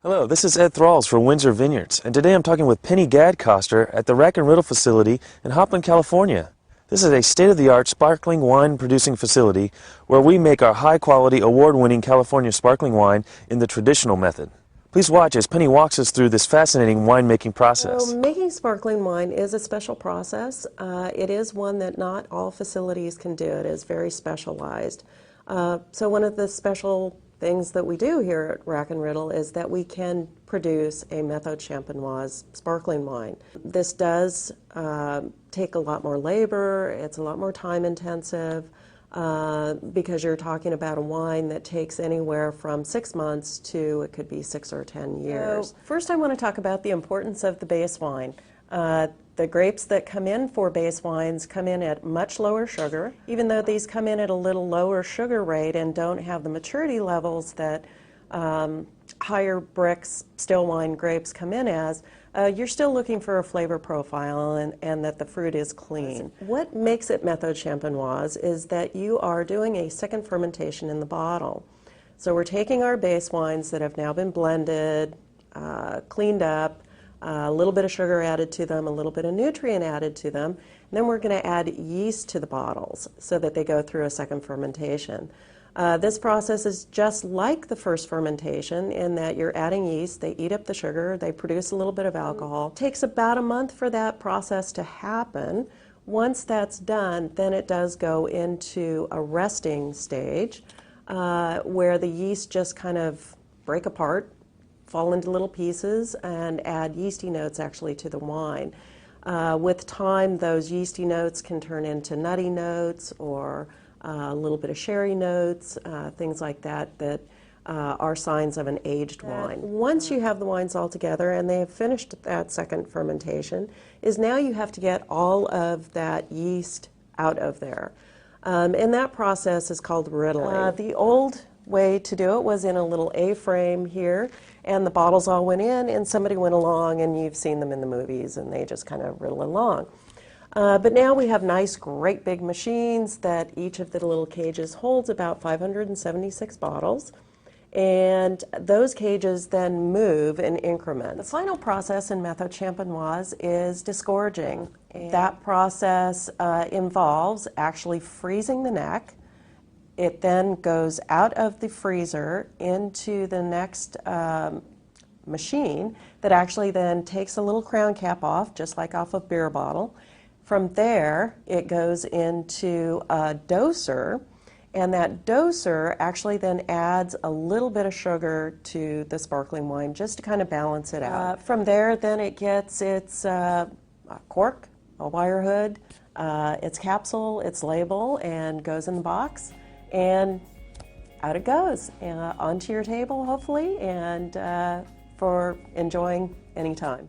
Hello, this is Ed Thralls for Windsor Vineyards, and today I'm talking with Penny Gadcoster at the Rack and Riddle facility in Hopland, California. This is a state-of-the-art sparkling wine producing facility where we make our high-quality, award-winning California sparkling wine in the traditional method. Please watch as Penny walks us through this fascinating winemaking process. So making sparkling wine is a special process. It is one that not all facilities can do. It is very specialized. So one of the special things that we do here at Rack and Riddle is that we can produce a Methode Champenoise sparkling wine. This does take a lot more labor, it's a lot more time intensive, because you're talking about a wine that takes anywhere from 6 months to it could be 6 or 10 years. So first I want to talk about the importance of the base wine. The grapes that come in for base wines come in at much lower sugar. Even though these come in at a little lower sugar rate and don't have the maturity levels that higher bricks still wine grapes come in as, you're still looking for a flavor profile and that the fruit is clean. What makes it Methode Champenoise is that you are doing a second fermentation in the bottle. So we're taking our base wines that have now been blended, cleaned up, a little bit of sugar added to them, a little bit of nutrient added to them, and then we're going to add yeast to the bottles so that they go through a second fermentation. This process is just like the first fermentation in that you're adding yeast, they eat up the sugar, they produce a little bit of alcohol. It takes about a month for that process to happen. Once that's done, then it does go into a resting stage where the yeast just kind of break apart, fall into little pieces, and add yeasty notes actually to the wine. With time, those yeasty notes can turn into nutty notes or a little bit of sherry notes, things like that that are signs of an aged wine. Once you have the wines all together and they have finished that second fermentation, is now you have to get all of that yeast out of there. And that process is called riddling. The old way to do it was in a little A-frame here, and the bottles all went in, and somebody went along, and you've seen them in the movies, and they just kind of riddle along. But now we have nice, great big machines that each of the little cages holds about 576 bottles, and those cages then move in increments. The final process in Methode Champenoise is disgorging. That process involves actually freezing the neck. It then goes out of the freezer into the next machine that actually then takes a little crown cap off, just like off a beer bottle. From there, it goes into a doser, and that doser actually then adds a little bit of sugar to the sparkling wine just to kind of balance it out. From there, then it gets its cork, a wire hood, its capsule, its label, and goes in the box. And out it goes, onto your table, hopefully, and for enjoying any time.